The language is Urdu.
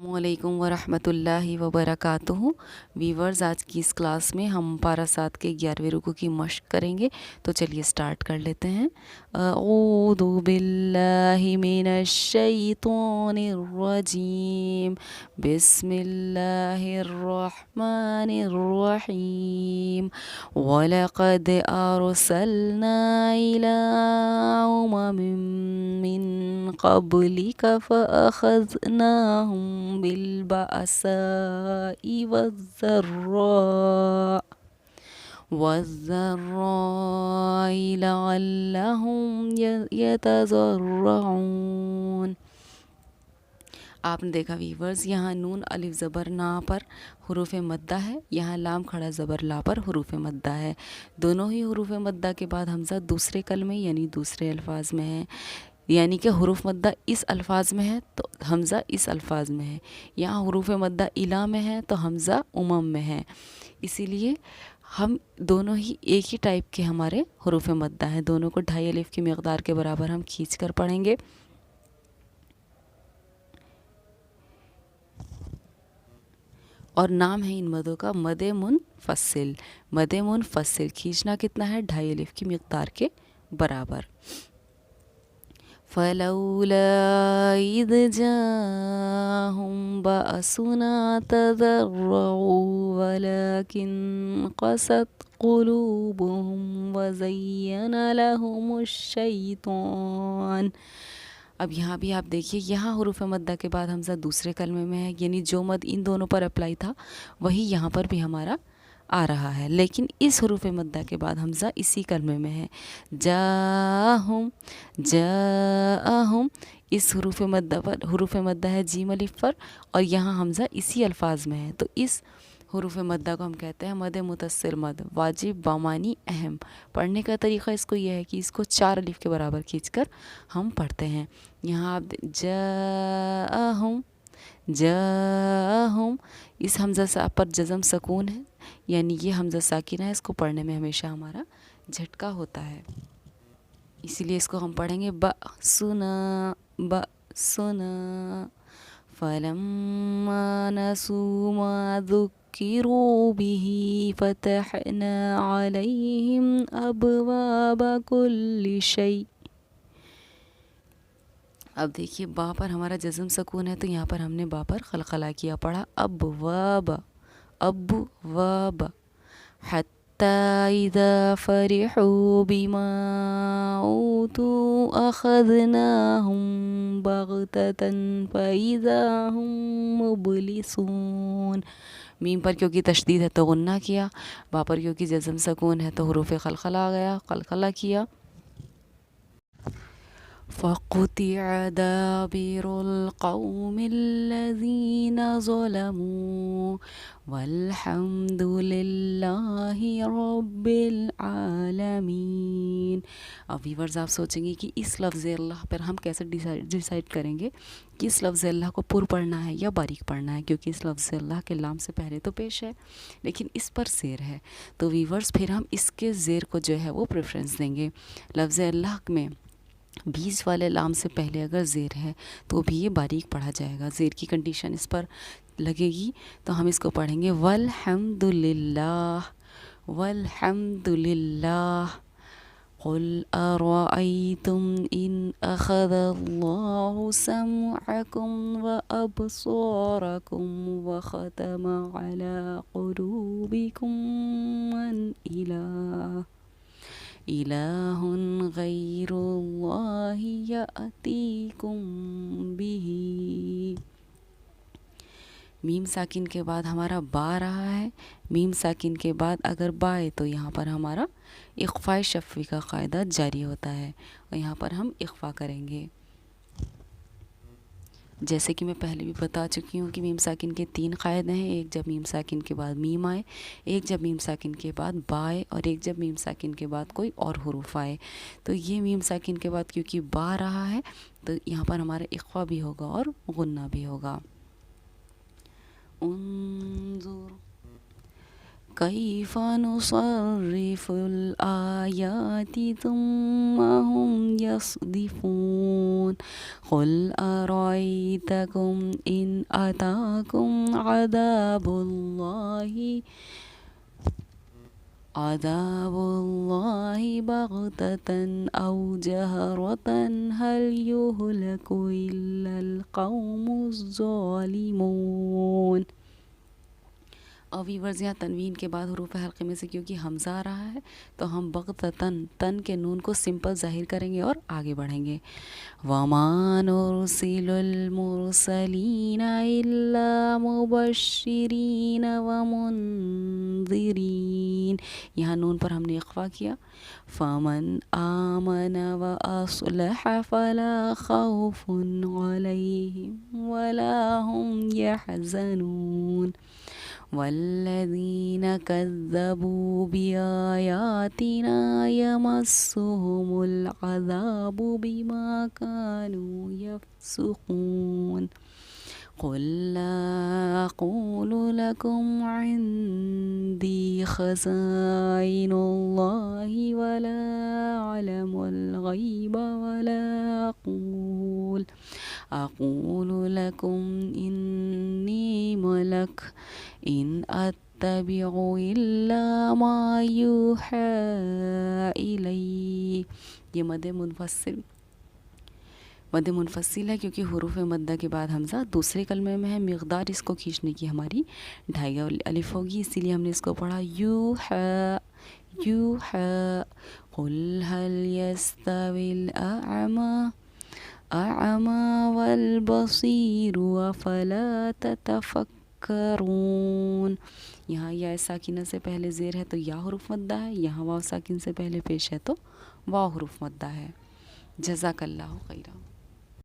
السلام علیکم ورحمۃ اللہ وبرکاتہ ویورز، آج کی اس کلاس میں ہم پارہ 7 کے 11ویں رکوع کی مشق کریں گے، تو چلیے سٹارٹ کر لیتے ہیں۔ اعوذ باللہ من الشیطان الرجیم، بسم اللہ الرحمن الرحیم۔ وَلَقَدْ أَرْسَلْنَا إِلَىٰ أُمَمٍ مِّن قَبْلِكَ فَأَخَذْنَاهُم بالبأساء والضراء لعلهم يتضرعون۔ آپ نے دیکھا ویورز، یہاں نون الف زبر نا پر حروف مدہ ہے، یہاں لام کھڑا زبر لا پر حروف مدہ ہے۔ دونوں ہی حروف مدہ کے بعد حمزہ دوسرے کلمے یعنی دوسرے الفاظ میں ہے، یعنی کہ حروف مدہ اس الفاظ میں ہے تو حمزہ اس الفاظ میں ہے، یہاں حروف مدہ الا میں ہے تو حمزہ امم میں ہے، اسی لیے ہم دونوں ہی ایک ہی ٹائپ کے ہمارے حروف مدہ ہیں، دونوں کو 2.5 الف کی مقدار کے برابر ہم کھینچ کر پڑھیں گے۔ اور نام ہے ان مدوں کا مد منفصل۔ مد منفصل کھینچنا کتنا ہے؟ 2.5 الف کی مقدار کے برابر۔ فَلَوْلَا إِذْ جَاءَهُم بَأْسُنَا تَضَرَّعُوا وَلَكِنْ قَسَتْ قُلُوبُهُمْ وَزَيَّنَ لَهُمُ الشَّيْطَانُ۔ اب یہاں بھی آپ دیکھیے، یہاں حروف مدہ کے بعد حمزہ دوسرے کلمے میں ہے، یعنی جو مد ان دونوں پر اپلائی تھا وہی یہاں پر بھی ہمارا آ رہا ہے، لیکن اس حروف مدہ کے بعد حمزہ اسی کلمے میں ہے۔ جاءہم، جاءہم، اس حروف مدہ ہے جیم الف پر، اور یہاں حمزہ اسی الفاظ میں ہے، تو اس حروف مدہ کو ہم کہتے ہیں مد متصل مد، واجب بامانی اہم۔ پڑھنے کا طریقہ اس کو یہ ہے کہ اس کو 4 الف کے برابر کھینچ کر ہم پڑھتے ہیں۔ یہاں آپ جاءہم، جاءہم، اس حمزہ پر جزم سکون ہے، یعنی یہ حمزہ ساکنہ ہے، اس کو پڑھنے میں ہمیشہ ہمارا جھٹکا ہوتا ہے، اسی لیے اس کو ہم پڑھیں گے بأسنا، بأسنا۔ فَلَمَّا نَسُوا مَا ذُكِّرُوا بِهِ فَتَحْنَا عَلَيْهِمْ أَبْوَابَ كُلِّ شَيْءٍ۔ اب دیکھیے با پر ہمارا جزم سکون ہے، تو یہاں پر ہم نے با پر قلقلہ کیا، پڑھا ابواب، ابواب۔ حَتَّى إِذَا فَرِحُوا بِمَا أُوتُوا أَخَذْنَاهُمْ بَغْتَةً فَإِذَا هُمْ مُبْلِسُونَ۔ میم پر کیونکہ تشدید ہے تو غنہ کیا، با پر کیونکہ جزم سکون ہے تو حروف قلقلہ آ گیا، قلقلہ کیا۔ فَقُطِعَ دَابِرُ الْقَوْمِ الَّذِينَ ظَلَمُوا وَالْحَمْدُ لِلَّهِ رَبِّ الْعَالَمِينَ۔ اب ویورز آپ سوچیں گے کہ اس لفظ اللہ پر ہم کیسے ڈیسائیڈ کریں گے کہ اس لفظ اللہ کو پر پڑھنا ہے یا باریک پڑھنا ہے، کیونکہ اس لفظ اللہ کے لام سے پہلے تو پیش ہے لیکن اس پر زیر ہے، تو ویورز پھر ہم اس کے زیر کو جو ہے وہ پریفرنس دیں گے۔ لفظ اللہ میں 20 والے لام سے پہلے اگر زیر ہے تو بھی یہ باریک پڑھا جائے گا، زیر کی کنڈیشن اس پر لگے گی، تو ہم اس کو پڑھیں گے والحمد للہ، والحمد للہ۔ قل أرأيتم إن أخذ الله سمعكم وأبصاركم وختم على قلوبكم من إله غير الله يأتيكم به۔ میم ساکن کے بعد ہمارا با رہا ہے، میم ساکن کے بعد اگر با ہے تو یہاں پر ہمارا اخفاء شفوی کا قاعدہ جاری ہوتا ہے، اور یہاں پر ہم اخفاء کریں گے، جیسے کہ میں پہلے بھی بتا چکی ہوں کہ میم ساکن کے 3 قاعدے ہیں، ایک جب میم ساکن کے بعد میم آئے، ایک جب میم ساکن کے بعد با آئے، اور ایک جب میم ساکن کے بعد کوئی اور حروف آئے۔ تو یہ میم ساکن کے بعد کیونکہ با رہا ہے تو یہاں پر ہمارا اخفاء بھی ہوگا اور غنہ بھی ہوگا۔ انظر كيف نصرف الآيات ثم هم يصدفون قل أرأيتكم إن أتاكم عذاب الله بغتة أو جهرة هل يهلك إلا القوم الظالمون. اور ویورز یہاں تنوین کے بعد حروف حلقے میں سے کیونکہ حمزہ آ رہا ہے تو ہم بغتتاً تن کے نون کو سمپل ظاہر کریں گے اور آگے بڑھیں گے. وَمَا نُرْسِلُ الْمُرْسَلِينَ إِلَّا مُبَشِّرِينَ وَمُنذِرِينَ. یہاں نون پر ہم نے اخفا کیا. فَمَنْ آمَنَ وَأَصْلَحَ فَلَا خَوْفٌ عَلَيْهِمْ وَلَا هُمْ يَحْزَنُونَ. وَالَّذِينَ كَذَّبُوا بِآيَاتِنَا يَمَسُّهُمُ الْعَذَابُ بِمَا كَانُوا يَفْسُقُونَ. قُل لَّا أَقُولُ لَكُمْ عِندِي خَزَائِنُ اللَّهِ وَلَا أَعْلَمُ الْغَيْبَ وَلَا أقول لكم إني ملك إن أتبع إلا ما يوحى إلي. یہ مد منفصل ہے کیونکہ حروف مدہ کے بعد حمزہ دوسرے کلمے میں ہے. مقدار اس کو کھینچنے کی ہماری 2.5 الف ہوگی، اسی لیے ہم نے اس کو پڑھا یوحى. قل هل يستوي الأعمى والبصير أفلا تتفکرون. یہاں یا ساکنہ سے پہلے زیر ہے تو یا حروف مدہ ہے، یہاں واو ساکن سے پہلے پیش ہے تو واو حروف مدہ ہے. جزاک اللہ خیرہ.